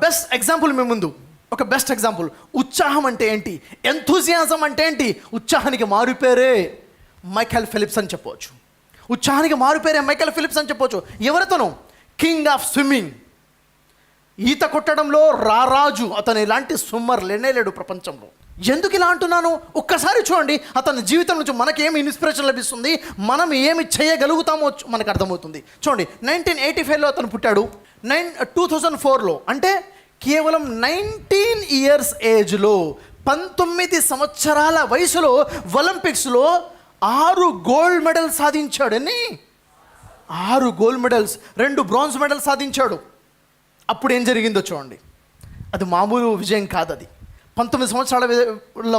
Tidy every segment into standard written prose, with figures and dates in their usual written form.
Best example మీ ముందు, ఒక best example. ఉత్సాహం అంటే ఏంటి, ఎంథూజియాజం అంటే ఏంటి? ఉత్సాహానికి మారుపేరే మైకేల్ ఫిలిప్స్ అని చెప్పవచ్చు. ఉత్సాహానికి మారుపేరే మైకేల్ ఫిలిప్స్ అని చెప్పవచ్చు. ఎవరితోనూ? King of swimming. ఈత కొట్టడంలో రారాజు. అతను ఇలాంటి స్విమ్మర్ లేనేలేడు ప్రపంచంలో. ఎందుకు ఇలా అంటున్నాను? ఒక్కసారి చూడండి అతని జీవితం నుంచి మనకేమి ఇన్స్పిరేషన్ లభిస్తుంది, మనం ఏమి చేయగలుగుతామో మనకు అర్థమవుతుంది. చూడండి, 1985లో అతను పుట్టాడు. 2004లో అంటే కేవలం 19 ఇయర్స్ ఏజ్లో, 19 సంవత్సరాల వయసులో ఒలింపిక్స్లో 6 గోల్డ్ మెడల్ సాధించాడు. ఎన్ని? 6 గోల్డ్ మెడల్స్, 2 బ్రాంజ్ మెడల్ సాధించాడు. అప్పుడు ఏం జరిగిందో చూడండి. అది మామూలు విజయం కాదు. అది 19 సంవత్సరాల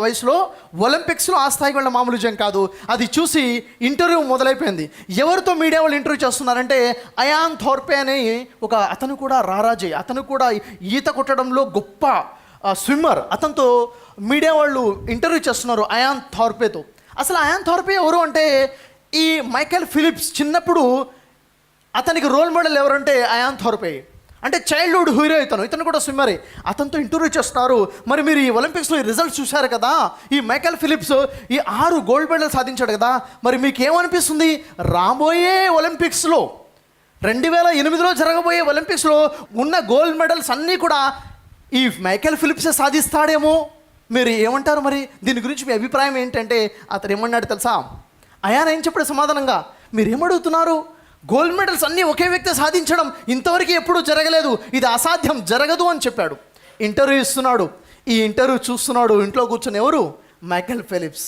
వయసులో ఒలింపిక్స్లో ఆ స్థాయికి వెళ్ళిన మామూలు విజయం కాదు. అది చూసి ఇంటర్వ్యూ మొదలైపోయింది. ఎవరితో మీడియా వాళ్ళు ఇంటర్వ్యూ చేస్తున్నారంటే అయాన్ థార్పే అనే ఒక అతను కూడా రారాజే, అతను కూడా ఈత కొట్టడంలో గొప్ప స్విమ్మర్. అతనితో మీడియా వాళ్ళు ఇంటర్వ్యూ చేస్తున్నారు అయాన్ థార్పేతో. అసలు అయాన్ థార్పే ఎవరు అంటే ఈ మైకేల్ ఫిలిప్స్ చిన్నప్పుడు అతనికి రోల్ మోడల్ ఎవరంటే అయాన్ థార్పే. అంటే చైల్డ్హుడ్ హీరో ఇతను కూడా స్విమ్మరే. అతనితో ఇంటర్వ్యూ చేస్తున్నారు. మరి మీరు ఈ ఒలింపిక్స్లో ఈ రిజల్ట్స్ చూశారు కదా, ఈ మైకేల్ ఫిలిప్స్ ఈ 6 గోల్డ్ మెడల్ సాధించాడు కదా, మరి మీకు ఏమనిపిస్తుంది? రాబోయే ఒలింపిక్స్లో 2008లో జరగబోయే ఒలింపిక్స్లో ఉన్న గోల్డ్ మెడల్స్ అన్నీ కూడా ఈ మైకేల్ ఫిలిప్సే సాధిస్తాడేమో. మీరు ఏమంటారు? మరి దీని గురించి మీ అభిప్రాయం ఏంటంటే అతను ఏమన్నాడు తెలుసా? అయాన్ ఏం చెప్పాడు సమాధానంగా? మీరు ఏమడుగుతున్నారు? గోల్డ్ మెడల్స్ అన్నీ ఒకే వ్యక్తి సాధించడం ఇంతవరకు ఎప్పుడూ జరగలేదు, ఇది అసాధ్యం, జరగదు అని చెప్పాడు. ఇంటర్వ్యూ ఇస్తున్నాడు. ఈ ఇంటర్వ్యూ చూస్తున్నాడు ఇంట్లో కూర్చొని ఎవరు? Michael Phillips.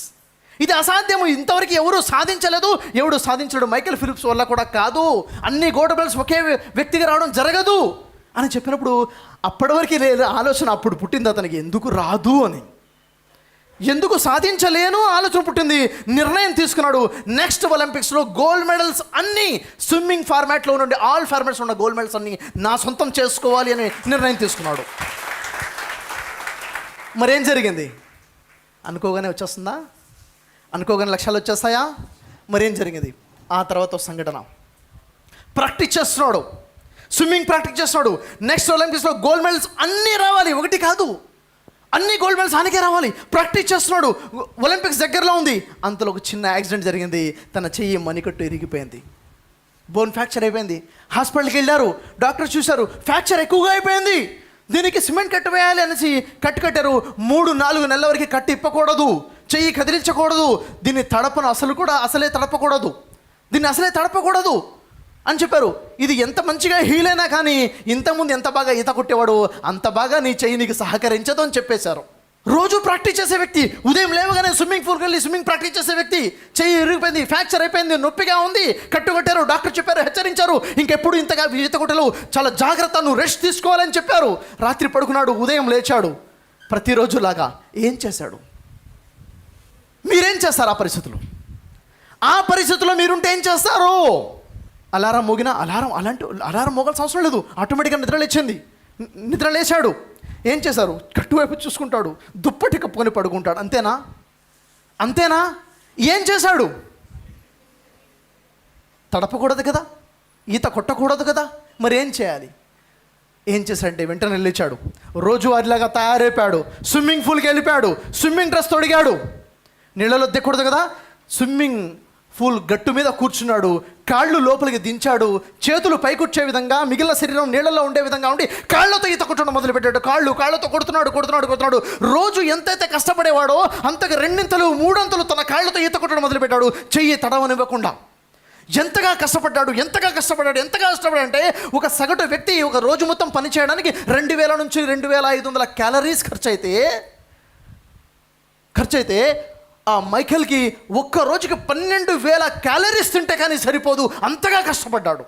ఇది అసాధ్యము, ఇంతవరకు ఎవరు సాధించలేదు, ఎవడు సాధించడు, మైకేల్ ఫిలిప్స్ వల్ల కూడా కాదు, అన్ని గోల్డ్ మెడల్స్ ఒకే వ్యక్తిగా రావడం జరగదు అని చెప్పినప్పుడు అప్పటి వరకు లేదు ఆలోచన. అప్పుడు పుట్టింది అతనికి, ఎందుకు రాదు అని, ఎందుకు సాధించలేను ఆలోచన పుట్టింది. నిర్ణయం తీసుకున్నాడు, నెక్స్ట్ ఒలింపిక్స్లో గోల్డ్ మెడల్స్ అన్నీ స్విమ్మింగ్ ఫార్మాట్లో నుండి ఆల్ ఫార్మాట్స్ ఉన్న గోల్డ్ మెడల్స్ అన్నీ నా సొంతం చేసుకోవాలి అని నిర్ణయం తీసుకున్నాడు. మరేం జరిగింది? అనుకోగానే వచ్చేస్తుందా? అనుకోగానే లక్ష్యాలు వచ్చేస్తాయా? మరేం జరిగింది? ఆ తర్వాత సంఘటన. ప్రాక్టీస్ చేస్తున్నాడు, స్విమ్మింగ్ ప్రాక్టీస్ చేస్తున్నాడు. నెక్స్ట్ ఒలింపిక్స్లో గోల్డ్ మెడల్స్ అన్నీ రావాలి, ఒకటి కాదు, అన్ని గోల్డ్ మెడల్స్ ఆయనకే రావాలి. ప్రాక్టీస్ చేస్తున్నాడు. ఒలింపిక్స్ దగ్గరలో ఉంది. అంతలో ఒక చిన్న యాక్సిడెంట్ జరిగింది. తన చెయ్యి మణికట్టు ఇరిగిపోయింది, బోన్ ఫ్రాక్చర్ అయిపోయింది. హాస్పిటల్కి వెళ్ళారు, డాక్టర్ చూశారు ఫ్రాక్చర్ ఎక్కువగా అయిపోయింది, దీనికి సిమెంట్ కట్టు వేయాలి అనేసి కట్టారు. 3-4 నెలల వరకు కట్టి ఇప్పకూడదు, చెయ్యి కదిలించకూడదు, దీన్ని అసలే తడపకూడదు అని చెప్పారు. ఇది ఎంత మంచిగా హీల్ అయినా కానీ ఇంతకుముందు ఎంత బాగా ఈత కొట్టేవాడు అంత బాగా నీ చెయ్యి నీకు సహకరించదు అని చెప్పేశారు. రోజు ప్రాక్టీస్ చేసే వ్యక్తి, ఉదయం లేవగానే స్విమ్మింగ్ పూల్కి వెళ్ళి స్విమ్మింగ్ ప్రాక్టీస్ చేసే వ్యక్తి, చెయ్యి ఇరిగిపోయింది, ఫ్రాక్చర్ అయిపోయింది, నొప్పిగా ఉంది, కట్టుకొట్టారు, డాక్టర్ చెప్పారు, హెచ్చరించారు, ఇంకెప్పుడు ఇంతగా ఈత కొట్టలు, చాలా జాగ్రత్త, నువ్వు రెస్ట్ తీసుకోవాలని చెప్పారు. రాత్రి పడుకున్నాడు, ఉదయం లేచాడు, ప్రతిరోజులాగా. ఏం చేశాడు? మీరేం చేస్తారు ఆ పరిస్థితుల్లో మీరుంటే ఏం చేస్తారు? అలారం మోగినా అలారం మోగాల్సిన అవసరం లేదు, ఆటోమేటిక్గా నిద్ర లేచాడు. ఏం చేశారు? కట్టువైపు చూసుకుంటాడు, దుప్పటి కప్పుకొని పడుకుంటాడు. అంతేనా? ఏం చేశాడు? తడపకూడదు కదా, ఈత కొట్టకూడదు కదా, మరి ఏం చేయాలి? ఏం చేశాడంటే వెంటనే లేచాడు, రోజువారిలాగా తయారైపోయాడు, స్విమ్మింగ్ పూల్కి వెళ్ళిపోయాడు, స్విమ్మింగ్ డ్రెస్ తొడిగాడు. నీళ్ళలో దిక్కకూడదు కదా, స్విమ్మింగ్ పూల్ గట్టు మీద కూర్చున్నాడు, కాళ్ళు లోపలికి దించాడు, చేతులు పైకొచ్చే విధంగా, మిగిలిన శరీరం నీళ్ళలో ఉండే విధంగా ఉండి కాళ్ళతో ఈత కొట్టడం మొదలుపెట్టాడు. కాళ్ళతో కొడుతున్నాడు. రోజు ఎంతైతే కష్టపడేవాడో అంతకు 2 3 తన కాళ్ళతో ఈత కొట్టడం మొదలుపెట్టాడు, చెయ్యి తడవనివ్వకుండా. ఎంతగా కష్టపడ్డాడు అంటే ఒక సగటు వ్యక్తి ఒక రోజు మొత్తం పని చేయడానికి 2000 నుంచి 2500 క్యాలరీస్ ఖర్చయితే ఆ మైకేల్కి ఒక్క రోజుకి 12,000 క్యాలరీస్ తింటే కానీ సరిపోదు, అంతగా కష్టపడ్డాడు.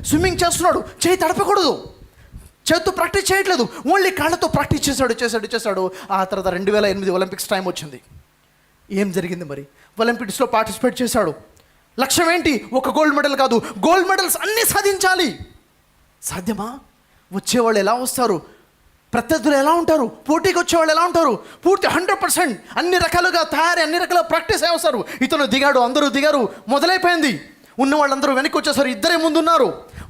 స్విమ్మింగ్ చేస్తున్నాడు, చేయి తడపకూడదు, చేతితో ప్రాక్టీస్ చేయట్లేదు, ఓన్లీ కాళ్ళతో ప్రాక్టీస్ చేశాడు. ఆ తర్వాత 2008 ఒలింపిక్స్ టైం వచ్చింది. ఏం జరిగింది మరి? ఒలింపిక్స్లో పార్టిసిపేట్ చేశాడు. లక్ష్యం ఏంటి? ఒక గోల్డ్ మెడల్ కాదు, గోల్డ్ మెడల్స్ అన్నీ సాధించాలి. సాధ్యమా? వచ్చేవాళ్ళు ఎలా వస్తారు? ప్రత్యర్థులు ఎలా ఉంటారు? పోటీకి వచ్చేవాళ్ళు ఎలా ఉంటారు? పూర్తి 100% అన్ని రకాలుగా తయారీ, అన్ని రకాల ప్రాక్టీస్ అయ్యి వస్తారు. ఇతను దిగాడు, అందరూ దిగారు, మొదలైపోయింది. ఉన్న వాళ్ళందరూ వెనక్కి వచ్చేసారు, ఇద్దరే ముందున్నారు.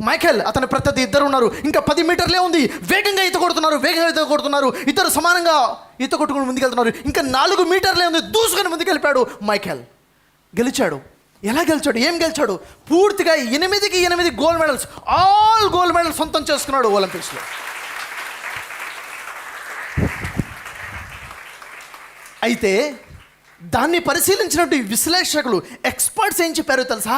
మైఖేల్ అతని ప్రత్యర్థి ఇద్దరు ఉన్నారు, ఇంకా 10 మీటర్లే ఉంది, వేగంగా ఈత కొడుతున్నారు, ఇద్దరు సమానంగా ఈత కొట్టుకుని ముందుకెళ్తున్నారు, ఇంకా 4 మీటర్లే ఉంది, దూసుకొని ముందుకెళ్ళిపోయాడు. మైఖేల్ గెలిచాడు. ఎలా గెలిచాడు? ఏం గెలిచాడు? పూర్తిగా 8కి 8 gold medals, all gold medals సొంతం చేసుకున్నాడు ఒలింపిక్స్లో. అయితే దాన్ని పరిశీలించినట్టు విశ్లేషకులు, ఎక్స్పర్ట్స్ ఏం చెప్పారో తెలుసా?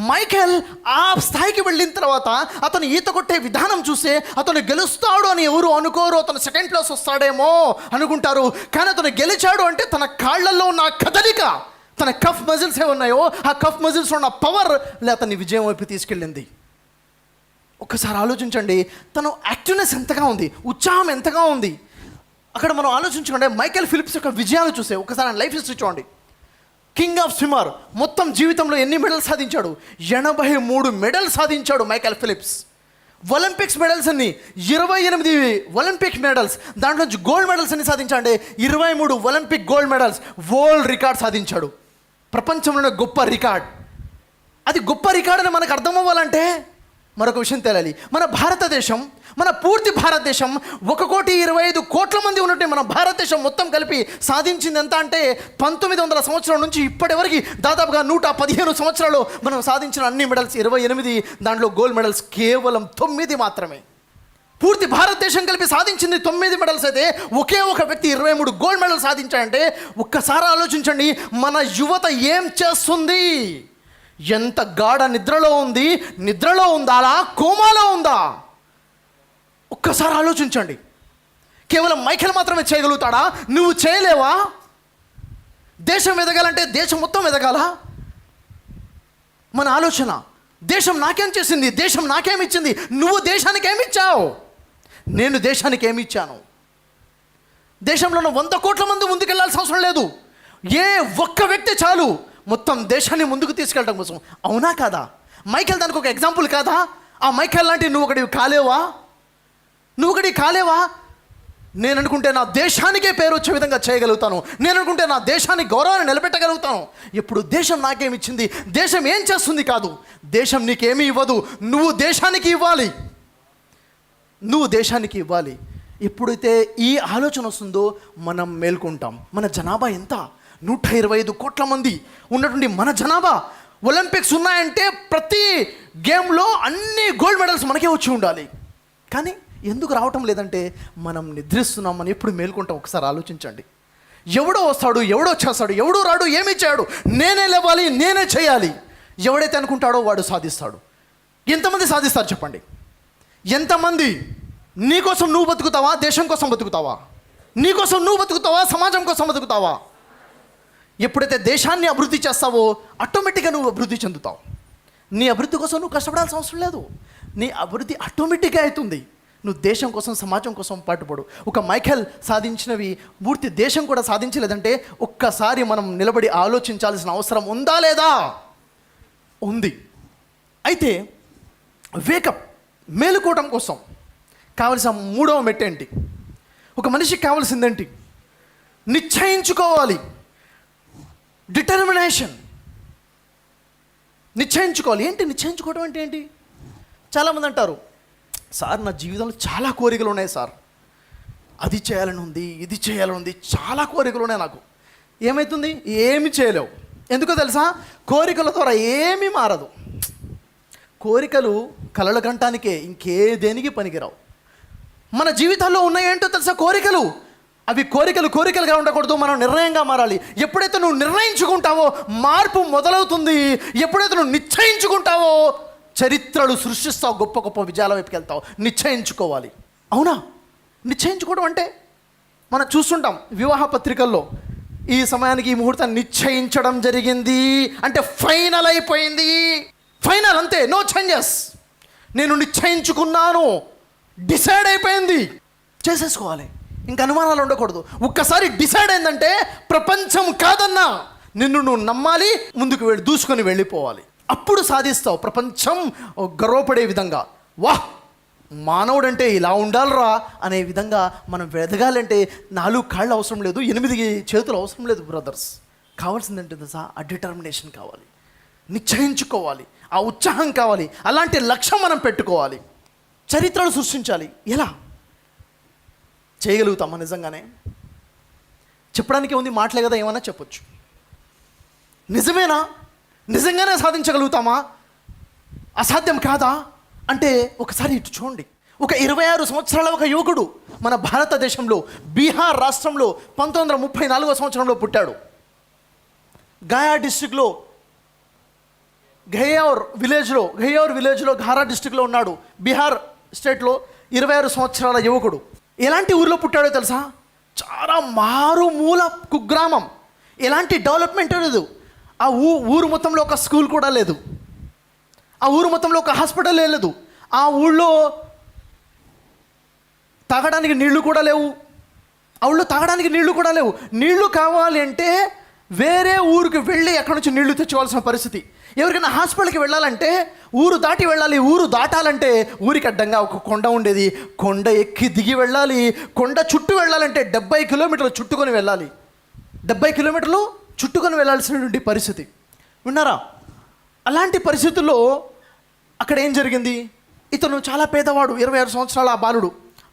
మైఖేల్ ఆ స్థాయికి వెళ్ళిన తర్వాత అతను ఈత కొట్టే విధానం చూస్తే అతను గెలుస్తాడు అని ఎవరు అనుకోరు. అతను సెకండ్ ప్లేస్ వస్తాడేమో అనుకుంటారు. కానీ అతను గెలిచాడు అంటే తన కాళ్ళల్లో ఉన్న కదలిక, తన కఫ్ మజిల్స్ ఉన్నాయో ఆ కఫ్ మజిల్స్ ఉన్న పవర్ అతన్ని విజయం వైపు తీసుకెళ్ళింది. ఒక్కసారి ఆలోచించండి, తను యాక్టివ్నెస్ ఎంతగా ఉంది, ఉత్సాహం ఎంతగా ఉంది. అక్కడ మనం ఆలోచించుకుంటే మైఖేల్ ఫిలిప్స్ యొక్క విజయాలు చూస్తే ఒకసారి లైఫ్ హిస్టరీ చూడండి. కింగ్ ఆఫ్ స్విమ్మర్, మొత్తం జీవితంలో ఎన్ని మెడల్స్ సాధించాడు? 83 మెడల్స్ సాధించాడు మైఖేల్ ఫిలిప్స్. ఒలింపిక్స్ మెడల్స్ అన్ని 28 ఒలింపిక్ మెడల్స్, దాంట్లో నుంచి గోల్డ్ మెడల్స్ అన్ని సాధించాడంటే 23 Olympic gold medals. World record సాధించాడు, ప్రపంచంలోనే గొప్ప రికార్డ్. అది గొప్ప రికార్డ్ అని మనకు అర్థం అవ్వాలంటే మరొక విషయం తెలియాలి. మన భారతదేశం, మన పూర్తి భారతదేశం 1,25,00,00,000 మంది ఉన్నట్టే మన భారతదేశం మొత్తం కలిపి సాధించింది ఎంత అంటే 1900 సంవత్సరాల నుంచి ఇప్పటివరకు దాదాపుగా 115 సంవత్సరాలు మనం సాధించిన అన్ని మెడల్స్ 28, దాంట్లో గోల్డ్ మెడల్స్ కేవలం 9 మాత్రమే. పూర్తి భారతదేశం కలిపి సాధించింది 9 మెడల్స్ అయితే ఒకే ఒక వ్యక్తి 23 గోల్డ్ మెడల్ సాధించాడంటే ఒక్కసారి ఆలోచించండి, మన యువత ఏం చేస్తుంది? ఎంత గాఢ నిద్రలో ఉందా, అలా కోమాలో ఉందా? ఒక్కసారి ఆలోచించండి. కేవలం మైఖేల్ మాత్రమే చేయగలుగుతాడా? నువ్వు చేయలేవా? దేశం ఎదగాలంటే దేశం మొత్తం ఎదగాల. మన ఆలోచన, దేశం నాకేం చేసింది, దేశం నాకేమిచ్చింది, నువ్వు దేశానికి ఏమిచ్చావు, నేను దేశానికి ఏమిచ్చాను. దేశంలో ఉన్న 100 కోట్ల మంది ముందుకెళ్లాల్సిన అవసరం లేదు. ఏ ఒక్క వ్యక్తి చాలు మొత్తం దేశాన్ని ముందుకు తీసుకెళ్ళడం కోసం. అవునా కాదా? మైఖేల్ దానికి ఒక ఎగ్జాంపుల్ కాదా? ఆ మైఖేల్ లాంటి నువ్వు ఒకటి కాలేవా? నేను అనుకుంటే నా దేశానికే పేరు వచ్చే విధంగా చేయగలుగుతాను, నేను అనుకుంటే నా దేశానికి గౌరవాన్ని నిలబెట్టగలుగుతాను. ఎప్పుడు దేశం నాకేమిచ్చింది, దేశం ఏం చేస్తుంది కాదు, దేశం నీకేమీ ఇవ్వదు, నువ్వు దేశానికి ఇవ్వాలి. ఎప్పుడైతే ఈ ఆలోచన వస్తుందో మనం మేల్కొంటాం. మన జనాభా ఎంత? 125 కోట్ల మంది ఉన్నటువంటి మన జనాభా. ఒలింపిక్స్ ఉన్నాయంటే ప్రతి గేమ్లో అన్ని గోల్డ్ మెడల్స్ మనకే వచ్చి ఉండాలి. కానీ ఎందుకు రావటం లేదంటే మనం నిద్రిస్తున్నామని. ఎప్పుడు మేల్కొంటాం? ఒకసారి ఆలోచించండి. ఎవడో వస్తాడు, ఎవడో చేస్తాడు, ఎవడో రాడు, ఏమీ చేయడు, నేనే లేవాలి, నేనే చేయాలి. ఎవడైతే అనుకుంటాడో వాడు సాధిస్తాడు. ఎంతమంది సాధిస్తారు చెప్పండి? ఎంతమంది? నీకోసం నువ్వు బతుకుతావా? దేశం కోసం బతుకుతావా? నీకోసం నువ్వు బతుకుతావా? సమాజం కోసం బతుకుతావా? ఎప్పుడైతే దేశాన్ని అభివృద్ధి చేస్తావో ఆటోమేటిక్గా నువ్వు అభివృద్ధి చెందుతావు. నీ అభివృద్ధి కోసం నువ్వు కష్టపడాల్సిన అవసరం లేదు. నీ అభివృద్ధి ఆటోమేటిక్గా అవుతుంది. నువ్వు దేశం కోసం, సమాజం కోసం పాటుపడు. ఒక మైఖేల్ సాధించినవి పూర్తి దేశం కూడా సాధించలేదంటే ఒక్కసారి మనం నిలబడి ఆలోచించాల్సిన అవసరం ఉందా లేదా? ఉంది. అయితే వేకప్, మేలుకోవటం కోసం కావలసిన 3వ మెట్టు ఏంటి? ఒక మనిషికి కావాల్సిందేంటి? నిశ్చయించుకోవాలి. డిటర్మినేషన్. నిశ్చయించుకోవాలి. ఏంటి నిశ్చయించుకోవడం అంటే ఏంటి? చాలామంది అంటారు, సార్ నా జీవితంలో చాలా కోరికలు ఉన్నాయి సార్, అది చేయాలని ఉంది, ఇది చేయాలని ఉంది, చాలా కోరికలు ఉన్నాయి నాకు. ఏమవుతుంది? ఏమి చేయలేవు. ఎందుకో తెలుసా? కోరికల ద్వారా ఏమీ మారదు. కోరికలు కలలు కంటానికే, ఇంకే దేనికి పనికిరావు. మన జీవితాల్లో ఉన్నాయేంటో తెలుసా? కోరికలు. అవి కోరికలుగా ఉండకూడదు, మనం నిర్ణయంగా మారాలి. ఎప్పుడైతే నువ్వు నిర్ణయించుకుంటావో మార్పు మొదలవుతుంది. ఎప్పుడైతే నువ్వు నిశ్చయించుకుంటావో చరిత్రలు సృష్టిస్తావు, గొప్ప గొప్ప విజయాల వైపుకి వెళ్తావు. నిశ్చయించుకోవాలి. అవునా? నిశ్చయించుకోవడం అంటే మనం చూస్తుంటాం వివాహ పత్రికల్లో, ఈ సమయానికి ఈ ముహూర్తాన్ని నిశ్చయించడం జరిగింది అంటే ఫైనల్ అయిపోయింది, ఫైనల్, అంతే, నో చేంజెస్. నేను నిశ్చయించుకున్నాను, డిసైడ్ అయిపోయింది, చేసేసుకోవాలి. ఇంక అనుమానాలు ఉండకూడదు. ఒక్కసారి డిసైడ్ అయిందంటే ప్రపంచం కాదన్నా నిన్ను నువ్వు నమ్మాలి, ముందుకు దూసుకొని వెళ్ళిపోవాలి. అప్పుడు సాధిస్తావు. ప్రపంచం గర్వపడే విధంగా, వాహ్ మానవుడంటే ఇలా ఉండాలిరా అనే విధంగా మనం ఎదగాలంటే 4 కాళ్ళు అవసరం లేదు, 8 చేతులు అవసరం లేదు బ్రదర్స్. కావాల్సిందంటే తెలుసా? ఆ డిటర్మినేషన్ కావాలి, నిశ్చయించుకోవాలి. ఆ ఉత్సాహం కావాలి, అలాంటి లక్ష్యం మనం పెట్టుకోవాలి. చరిత్రలు సృష్టించాలి. ఎలా చేయగలుగుతామా? నిజంగానే చెప్పడానికి ఉంది, మాటలే కదా, ఏమన్నా చెప్పొచ్చు. నిజమేనా? నిజంగానే సాధించగలుగుతామా? అసాధ్యం కాదా అంటే ఒకసారి ఇటు చూడండి. ఒక 26 సంవత్సరాల ఒక యువకుడు మన భారతదేశంలో బీహార్ రాష్ట్రంలో 1934 సంవత్సరంలో పుట్టాడు. గయా డిస్టిక్లో ఘయోర్ విలేజ్లో ఘారా డిస్టిక్లో ఉన్నాడు. బీహార్ స్టేట్లో 26 సంవత్సరాల యువకుడు. ఎలాంటి ఊరిలో పుట్టాడో తెలుసా? చాలా మారుమూల కుగ్రామం. ఎలాంటి డెవలప్మెంట్ లేదు. ఆ ఊరు మొత్తంలో ఒక స్కూల్ కూడా లేదు. ఆ ఊరు మొత్తంలో ఒక హాస్పిటల్ లేదు. ఆ ఊళ్ళో తాగడానికి నీళ్లు కూడా లేవు. నీళ్లు కావాలి అంటే వేరే ఊరికి వెళ్ళి అక్కడి నుంచి నీళ్లు తెచ్చుకోవాల్సిన పరిస్థితి. ఎవరికైనా హాస్పిటల్కి వెళ్ళాలంటే ఊరు దాటి వెళ్ళాలి. ఊరు దాటాలంటే ఊరికి అడ్డంగా ఒక కొండ ఉండేది. కొండ ఎక్కి దిగి వెళ్ళాలి. కొండ చుట్టూ వెళ్ళాలంటే 70 కిలోమీటర్లు చుట్టుకొని వెళ్ళాలి. 70 కిలోమీటర్లు చుట్టుకొని వెళ్ళాల్సినటువంటి పరిస్థితి. విన్నారా? అలాంటి పరిస్థితుల్లో అక్కడ ఏం జరిగింది? ఇతను చాలా పేదవాడు, 26 సంవత్సరాల ఆ బాలుడు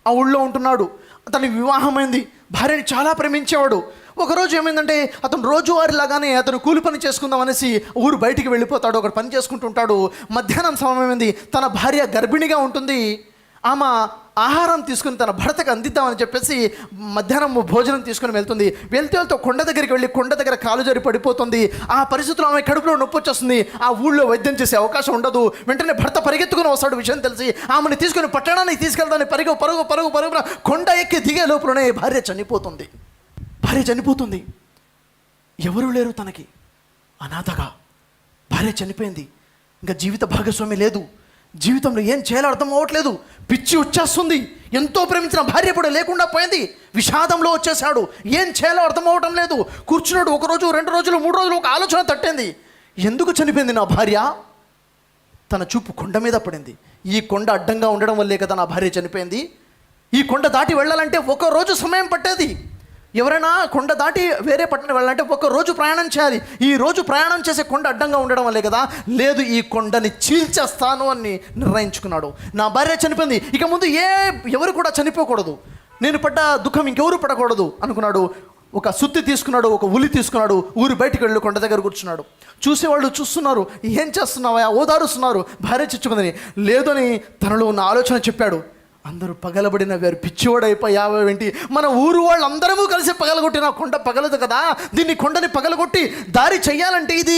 ఆ ఊళ్ళో ఉంటున్నాడు. అతనికి వివాహమైంది. భార్యని చాలా ప్రేమించేవాడు. ఒకరోజు ఏమైందంటే అతను రోజువారీలాగానే అతను కూలి పని చేసుకుందాం అనేసి ఊరు బయటికి వెళ్ళిపోతాడు. ఒకటి పని చేసుకుంటుంటాడు. మధ్యాహ్నం సమయమైంది. తన భార్య గర్భిణిగా ఉంటుంది. ఆమె ఆహారం తీసుకుని తన భర్తకు అందిద్దామని చెప్పేసి మధ్యాహ్నం భోజనం తీసుకుని వెళ్తూ కొండ దగ్గరికి వెళ్ళి కొండ దగ్గర కాలు జారి పడిపోతుంది. ఆ పరిస్థితుల్లో ఆమె కడుపులో నొప్పి వచ్చేస్తుంది. ఆ ఊళ్ళో వైద్యం చేసే అవకాశం ఉండదు. వెంటనే భర్త పరిగెత్తుకుని వస్తాడు. విషయం తెలిసి ఆమెను తీసుకుని పట్టణానికి తీసుకెళ్తాను. పరుగున కొండ ఎక్కి దిగే లోపలనే భార్య చనిపోతుంది. ఎవరూ లేరు తనకి. అనాథగా భార్య చనిపోయింది. ఇంకా జీవిత భాగస్వామి లేదు. జీవితంలో ఏం చేయాలో అర్థం అవ్వట్లేదు. పిచ్చి వచ్చేస్తుంది. ఎంతో ప్రేమించిన భార్య కూడా లేకుండా పోయింది. విషాదంలో వచ్చేసాడు. ఏం చేయాలో అర్థం అవ్వటం లేదు. కూర్చున్నాడు. 1 రోజు, 2 రోజులు, 3 రోజులు ఒక ఆలోచన తట్టింది. ఎందుకు చనిపోయింది నా భార్య? తన చూపు కొండ మీద పడింది. ఈ కొండ అడ్డంగా ఉండడం వల్లే కదా నా భార్య చనిపోయింది. ఈ కొండ దాటి వెళ్ళాలంటే 1 రోజు సమయం పట్టేది. ఎవరైనా కొండ దాటి వేరే పట్టణం వెళ్ళాలంటే 1 రోజు ప్రయాణం చేయాలి. ఈ రోజు ప్రయాణం చేసే కొండ అడ్డంగా ఉండడం వల్లే కదా. లేదు, ఈ కొండని చీల్చేస్తాను అని నిర్ణయించుకున్నాడు. నా భార్య చనిపోయింది, ఇక ముందు ఎవరు కూడా చనిపోకూడదు, నేను పడ్డ దుఃఖం ఇంకెవరు పడకూడదు అనుకున్నాడు. ఒక సుత్తి తీసుకున్నాడు, ఒక ఉలి తీసుకున్నాడు. ఊరు బయటికి వెళ్ళి కొండ దగ్గర కూర్చున్నాడు. చూసేవాళ్ళు చూస్తున్నారు. ఏం చేస్తున్నావా? ఓదారుస్తున్నారు. భార్య చిచ్చుకుందని. లేదని తనలో ఉన్న ఆలోచన చెప్పాడు. అందరూ పగలబడిన వేరు పిచ్చివాడైపోయావేంటి? మన ఊరు వాళ్ళందరూ కలిసి పగలగొట్టిన కొండ పగలదు కదా. కొండని పగలగొట్టి దారి చెయ్యాలంటే ఇది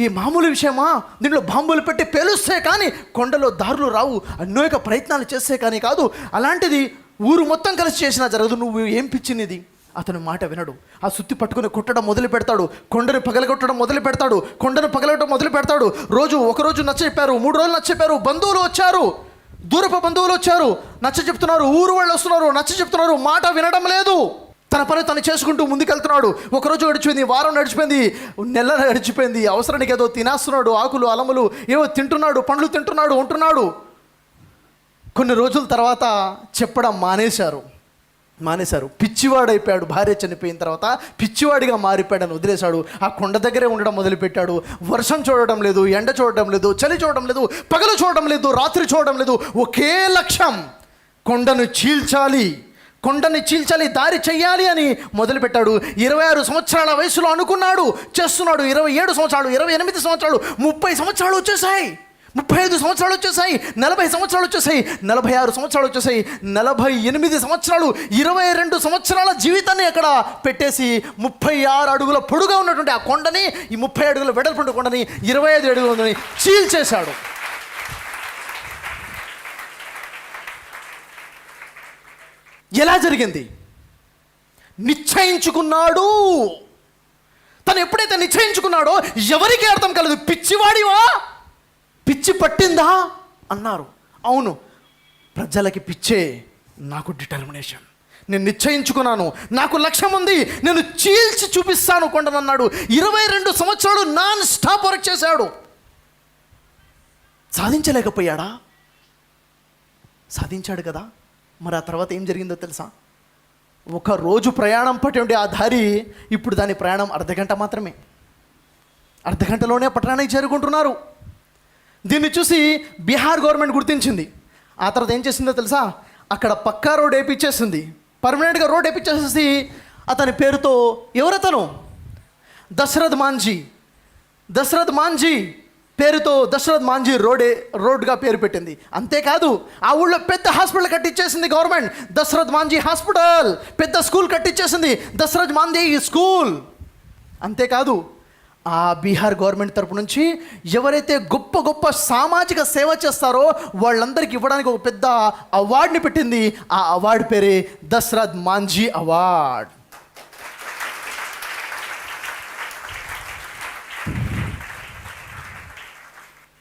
ఈ మామూలు విషయమా? దీంట్లో బాంబులు పెట్టి పేలుస్తే కానీ కొండలో దారులు రావు. అనేక ప్రయత్నాలు చేస్తే కానీ కాదు. అలాంటిది ఊరు మొత్తం కలిసి చేసినా జరగదు. నువ్వు ఏం పిచ్చినిది? అతను మాట వినడు. ఆ సుత్తి పట్టుకుని కొట్టడం మొదలు పెడతాడు. కొండను పగలగొట్టడం మొదలు పెడతాడు. ఒకరోజు నచ్చ చెప్పారు, 3 రోజులు నచ్చ చెప్పారు. బంధువులు వచ్చారు, దూరపు బంధువులు వచ్చారు, నచ్చ చెప్తున్నారు. ఊరు వాళ్ళు వస్తున్నారు, నచ్చ చెప్తున్నారు. మాట వినడం లేదు. తన పని తను చేసుకుంటూ ముందుకెళ్తున్నాడు. 1 రోజు గడిచిపోయింది, వారం నడిచిపోయింది, నెల గడిచిపోయింది. అవసరానికి ఏదో తినేస్తున్నాడు. ఆకులు అలములు ఏవో తింటున్నాడు, పండ్లు తింటున్నాడు, ఉంటున్నాడు. కొన్ని రోజుల తర్వాత చెప్పడం మానేశారు. పిచ్చివాడైపోయాడు. భార్య చనిపోయిన తర్వాత పిచ్చివాడిగా మారిపోయాడని వదిలేశాడు. ఆ కొండ దగ్గరే ఉండడం మొదలుపెట్టాడు. వర్షం చూడడం లేదు, ఎండ చూడడం లేదు, చలి చూడడం లేదు, పగలు చూడడం లేదు, రాత్రి చూడడం లేదు. ఒకే లక్ష్యం, కొండను చీల్చాలి, దారి చెయ్యాలి అని మొదలుపెట్టాడు. 26 సంవత్సరాల వయసులో అనుకున్నాడు, చేస్తున్నాడు. 27 సంవత్సరాలు, 28 సంవత్సరాలు, 30 సంవత్సరాలు వచ్చేసాయి, 35 సంవత్సరాలు వచ్చేసాయి, 40 సంవత్సరాలు వచ్చేసాయి, 46 సంవత్సరాలు వచ్చేసాయి, 48 సంవత్సరాలు, 22 సంవత్సరాల జీవితాన్ని అక్కడ పెట్టేసి 36 అడుగుల పొడుగా ఉన్నటువంటి ఆ కొండని, ఈ 30 అడుగుల వెడల్పు కొండని 25 అడుగులని చీల్చేశాడు. ఎలా జరిగింది? నిశ్చయించుకున్నాడు. తను ఎప్పుడైతే నిశ్చయించుకున్నాడో ఎవరికి అర్థం కాలేదు. పిచ్చివాడివా, పిచ్చి పట్టిందా అన్నారు. అవును, ప్రజలకి పిచ్చే, నాకు డిటర్మినేషన్. నేను నిశ్చయించుకున్నాను, నాకు లక్ష్యం ఉంది, నేను చీల్చి చూపిస్తాను కొండనన్నాడు. 22 సంవత్సరాలు నాన్ స్టాప్ వర్క్ చేశాడు. సాధించలేకపోయాడా? సాధించాడు కదా. మరి ఆ తర్వాత ఏం జరిగిందో తెలుసా? 1 రోజు ప్రయాణం పట్టి ఉండే ఆ దారి ఇప్పుడు దాని ప్రయాణం అర్ధగంట మాత్రమే. అర్ధగంటలోనే పట్టణానికి చేరుకుంటున్నారు. దీన్ని చూసి బీహార్ గవర్నమెంట్ గుర్తించింది. ఆ తర్వాత ఏం చేసిందో తెలుసా, అక్కడ పక్కా రోడ్ వేయించేసింది, పర్మనెంట్గా రోడ్ వేయించేసేసి అతని పేరుతో, ఎవరతను, దశరథ్ మాంఝీ పేరుతో దశరథ్ మాంఝీ రోడ్గా పేరు పెట్టింది. అంతేకాదు ఆ ఊళ్ళో పెద్ద హాస్పిటల్ కట్టించేసింది గవర్నమెంట్, దశరథ్ మాంఝీ హాస్పిటల్. పెద్ద స్కూల్ కట్టించేసింది, దశరథ్ మాంఝీ స్కూల్. అంతేకాదు ఆ బీహార్ గవర్నమెంట్ తరపు నుంచి ఎవరైతే గొప్ప గొప్ప సామాజిక సేవ చేస్తారో వాళ్ళందరికీ ఇవ్వడానికి ఒక పెద్ద అవార్డుని పెట్టింది. ఆ అవార్డు పేరే దశరథ్ మాంఝీ అవార్డ్.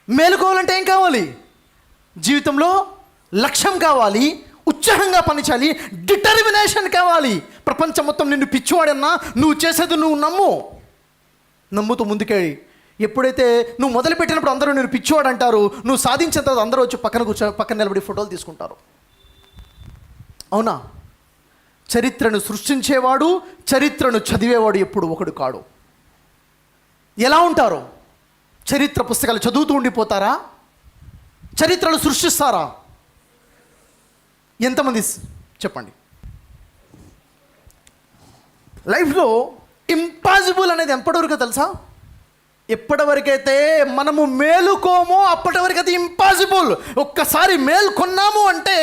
మేలుకోవాలంటే ఏం కావాలి? జీవితంలో లక్ష్యం కావాలి, ఉత్సాహంగా పనిచేయాలి, డిటర్మినేషన్ కావాలి. ప్రపంచం మొత్తం నిన్ను పిచ్చివాడన్నా నువ్వు చేసేది నువ్వు నమ్ముతూ ముందుకే. ఎప్పుడైతే నువ్వు మొదలుపెట్టినప్పుడు అందరూ నేను పిచ్చివాడు అంటారు, నువ్వు సాధించిన తర్వాత అందరూ వచ్చి పక్కన నిలబడి ఫోటోలు తీసుకుంటారు. అవునా? చరిత్రను సృష్టించేవాడు, చరిత్రను చదివేవాడు ఎప్పుడు ఒకడు కాడు. ఎలా ఉంటారు? చరిత్ర పుస్తకాలు చదువుతూ ఉండిపోతారా? చరిత్రను సృష్టిస్తారా? ఎంతమంది చెప్పండి. లైఫ్లో ఇంపాసిబుల్ అనేది ఎప్పటివరకు తెలుసా? ఎప్పటివరకైతే మనము మేలుకోమో అప్పటి వరకు అది ఇంపాసిబుల్. ఒక్కసారి మేల్కొన్నాము అంటే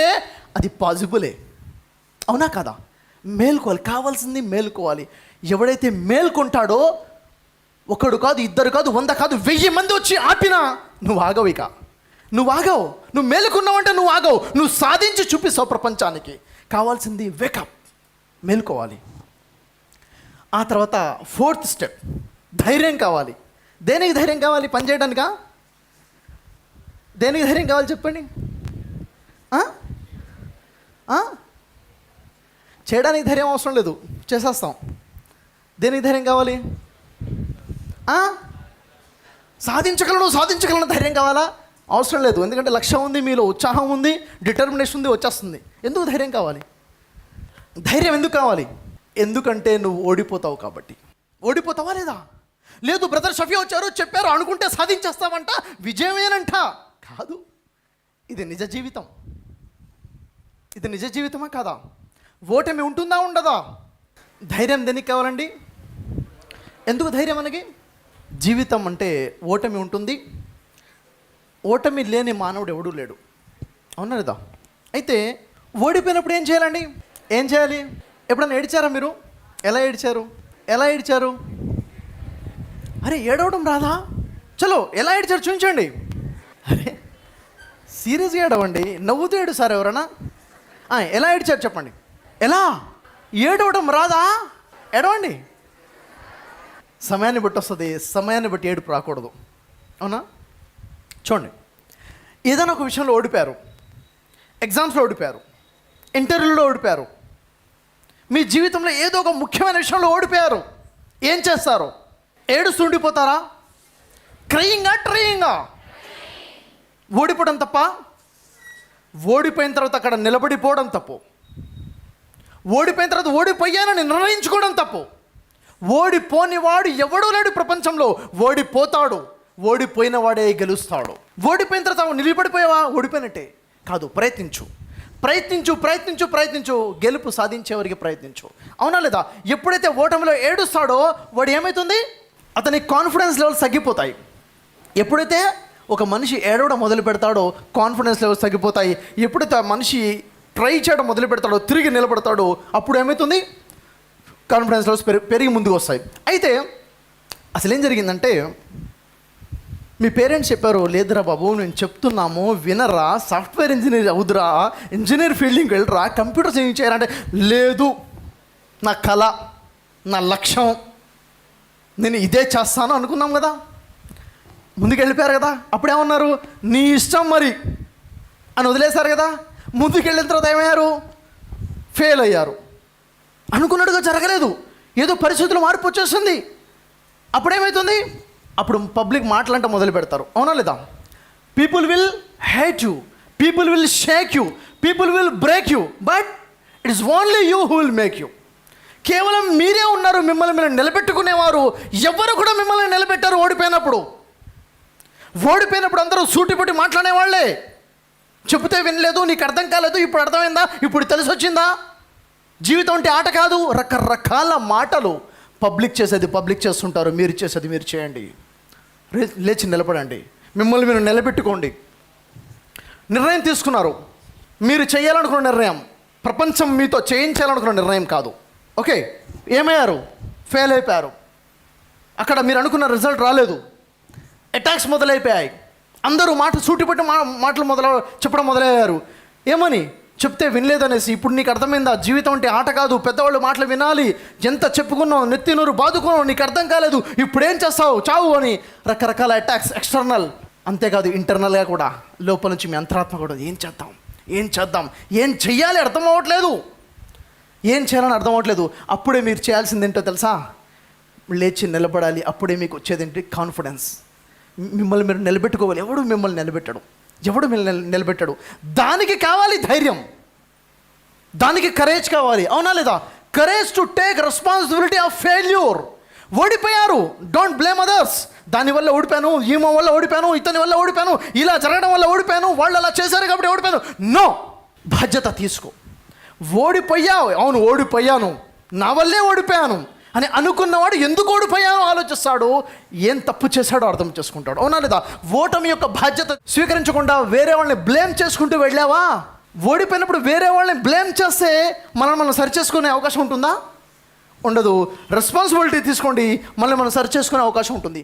అది పాసిబులే. అవునా కదా? మేల్కోవాలి, కావాల్సింది మేల్కోవాలి. ఎవడైతే మేల్కొంటాడో ఒకడు కాదు, ఇద్దరు కాదు, 100 కాదు, 1000 మంది వచ్చి ఆపినా నువ్వు ఆగవు. నువ్వు ఆగవు. నువ్వు మేలుకున్నావంటే నువ్వు ఆగవు. నువ్వు సాధించి చూపిస్తావు ప్రపంచానికి. కావాల్సింది వేకప్, మేలుకోవాలి. ఆ తర్వాత 4th స్టెప్, ధైర్యం కావాలి. దేనికి ధైర్యం కావాలి? పని చేయడానికా? దేనికి ధైర్యం కావాలి చెప్పండి? చేయడానికి ధైర్యం అవసరం లేదు, చేసేస్తాం. దేనికి ధైర్యం కావాలి? సాధించగలను ధైర్యం కావాలా? అవసరం లేదు. ఎందుకంటే లక్ష్యం ఉంది, మీలో ఉత్సాహం ఉంది, డిటర్మినేషన్ ఉంది, వచ్చేస్తుంది. ఎందుకు ధైర్యం కావాలి? ధైర్యం ఎందుకు కావాలి? ఎందుకంటే నువ్వు ఓడిపోతావు కాబట్టి. ఓడిపోతావా లేదా? లేదు బ్రదర్ షఫీ వచ్చారు చెప్పారు అనుకుంటే సాధించేస్తావంట, విజయమేనంట. కాదు, ఇది నిజ జీవితం. ఇది నిజ జీవితమా కాదా? ఓటమి ఉంటుందా ఉండదా? ధైర్యం దేనికి కావాలండి? ఎందుకు ధైర్యం మనకి? జీవితం అంటే ఓటమి ఉంటుంది. ఓటమి లేని మానవుడు ఎవడూ లేడు. అవునా లేదా? అయితే ఓడిపోయినప్పుడు ఏం చేయాలండి? ఏం చేయాలి? ఎప్పుడన్నా ఏడ్చారా మీరు? ఎలా ఏడ్చారు? అరే ఏడవడం రాదా? చలో ఎలా ఏడ్చారు చూపించండి. అరే సీరియస్గా ఏడవండి, నవ్వుతూ ఏడు సార్ ఎవరన్నా. ఎలా ఏడ్చారు చెప్పండి. ఎలా? ఏడవడం రాదా? ఏడవండి. సమయాన్ని బట్టి వస్తుంది, సమయాన్ని బట్టి ఏడుపు రాకూడదు. అవునా? చూడండి, ఏదైనా ఒక విషయంలో ఓడిపోయారు, ఎగ్జామ్స్లో ఓడిపోయారు, ఇంటర్వ్యూలో ఓడిపోయారు, మీ జీవితంలో ఏదో ఒక ముఖ్యమైన విషయంలో ఓడిపోయారు. ఏం చేస్తారు? ఏడుస్తుండిపోతారా? ట్రయింగా? ఓడిపోవడం తప్ప? ఓడిపోయిన తర్వాత అక్కడ నిలబడిపోవడం తప్పు. ఓడిపోయిన తర్వాత ఓడిపోయానని నిర్ణయించుకోవడం తప్పు. ఓడిపోనివాడు ఎవడూ లేడు ప్రపంచంలో. ఓడిపోతాడు. ఓడిపోయిన వాడే గెలుస్తాడు. ఓడిపోయిన తర్వాత నిలబడిపోయావా? ఓడిపోయినట్టే కాదు. ప్రయత్నించు. గెలుపు సాధించేవారికి ప్రయత్నించు. అవునా లేదా? ఎప్పుడైతే ఓటమిలో ఏడుస్తాడో వాడు ఏమవుతుంది? అతని కాన్ఫిడెన్స్ లెవెల్స్ తగ్గిపోతాయి. ఎప్పుడైతే ఒక మనిషి ఏడవడం మొదలు పెడతాడో కాన్ఫిడెన్స్ లెవెల్స్ తగ్గిపోతాయి. ఎప్పుడైతే ఆ మనిషి ట్రై చేయడం మొదలు పెడతాడో, తిరిగి నిలబడతాడో, అప్పుడు ఏమవుతుంది? కాన్ఫిడెన్స్ లెవెల్స్ పెరిగి ముందుకు వస్తాయి. అయితే అసలు ఏం జరిగిందంటే, మీ పేరెంట్స్ చెప్పారు, లేదురా బాబు నేను చెప్తున్నాము వినరా, సాఫ్ట్వేర్ ఇంజనీర్ అవుదురా, ఇంజనీర్ ఫీల్డింగ్కి వెళ్ళరా, కంప్యూటర్స్ ఏం చేయాలంటే, లేదు నా కళ, నా లక్ష్యం, నేను ఇదే చేస్తాను అనుకున్నాం కదా. ముందుకు వెళ్ళిపోయారు కదా. అప్పుడేమన్నారు? నీ ఇష్టం మరి అని వదిలేశారు కదా. ముందుకు వెళ్ళిన తర్వాత ఏమయ్యారు? ఫెయిల్ అయ్యారు. అనుకున్నట్టుగా జరగలేదు, ఏదో పరిస్థితులు మార్పు వచ్చేస్తుంది. అప్పుడేమవుతుంది? అప్పుడు పబ్లిక్ మాటలంటే మొదలు పెడతారు. అవునా లేదా? People will hate you, people will shake you, people will break you, but it is only you who will make you. కేవలం మీరే ఉన్నారు మిమ్మల్ని మీరు నిలబెట్టుకునేవారు. ఎవరు కూడా మిమ్మల్ని నిలబెట్టారు ఓడిపోయినప్పుడు. ఓడిపోయినప్పుడు అందరూ సూటిపుట్టి మాట్లాడేవాళ్లే. చెబితే వినలేదు, నీకు అర్థం కాలేదు, ఇప్పుడు అర్థమైందా, ఇప్పుడు తెలిసి వచ్చిందా? జీవితం అంటే ఆట కాదు. రకరకాల మాటలు. పబ్లిక్ చేసేది పబ్లిక్ చేస్తుంటారు, మీరు చేసేది మీరు చేయండి. లేచి నిలబడండి, మిమ్మల్ని మీరు నిలబెట్టుకోండి. నిర్ణయం తీసుకున్నారు, మీరు చేయాలనుకున్న నిర్ణయం, ప్రపంచం మీతో చేయించాలనుకున్న నిర్ణయం కాదు. ఓకే, ఏమయ్యారు? ఫెయిల్ అయిపోయారు. అక్కడ మీరు అనుకున్న రిజల్ట్ రాలేదు. అటాక్స్ మొదలైపోయాయి. అందరూ సూటిపట్టి మాటలు చెప్పడం మొదలయ్యారు. ఏమని? చెప్తే వినలేదనేసి. ఇప్పుడు నీకు అర్థమైందా? జీవితం అంటే ఆట కాదు, పెద్దవాళ్ళు మాటలు వినాలి. ఎంత చెప్పుకున్నావు, నెత్తినూరు బాదుకున్నావు, నీకు అర్థం కాలేదు, ఇప్పుడేం చేస్తావు, చావు అని రకరకాల అటాక్స్. ఎక్స్టర్నల్, అంతేకాదు ఇంటర్నల్గా కూడా. లోపల నుంచి మీ అంతరాత్మ కూడా ఏం చేద్దాం, ఏం చెయ్యాలి అర్థం అవ్వట్లేదు, ఏం చేయాలని అర్థం అవ్వట్లేదు. అప్పుడే మీరు చేయాల్సింది ఏంటో తెలుసా? లేచి నిలబడాలి. అప్పుడే మీకు వచ్చేదేంటి? కాన్ఫిడెన్స్. మిమ్మల్ని మీరు నిలబెట్టుకోవాలి. ఎవడు మిమ్మల్ని నిలబెట్టడు. దానికి కావాలి ధైర్యం, దానికి కరేజ్ కావాలి. అవునా లేదా? Courage to take responsibility of failure. ఓడిపోయారు, డోంట్ బ్లేమ్ అదర్స్. దానివల్ల ఓడిపోయాను, ఈమె వల్ల ఓడిపోయాను, ఇతని వల్ల ఓడిపోయాను, ఇలా జరగడం వల్ల ఓడిపోయాను, వాళ్ళు అలా చేశారు కాబట్టి ఓడిపోయాను. నో, బాధ్యత తీసుకో. ఓడిపోయావు, అవును ఓడిపోయాను, నా వల్లే ఓడిపోయాను అని అనుకున్నవాడు ఎందుకు ఓడిపోయానో ఆలోచిస్తాడు, ఏం తప్పు చేశాడో అర్థం చేసుకుంటాడు. అవునా లేదా? ఓటమి యొక్క బాధ్యత స్వీకరించకుండా వేరే వాళ్ళని బ్లేమ్ చేసుకుంటూ వెళ్ళావా? ఓడిపోయినప్పుడు వేరే వాళ్ళని బ్లేమ్ చేస్తే మనం సరి చేసుకునే అవకాశం ఉంటుందా? ఉండదు. రెస్పాన్సిబిలిటీ తీసుకోండి, మనం సరి చేసుకునే అవకాశం ఉంటుంది.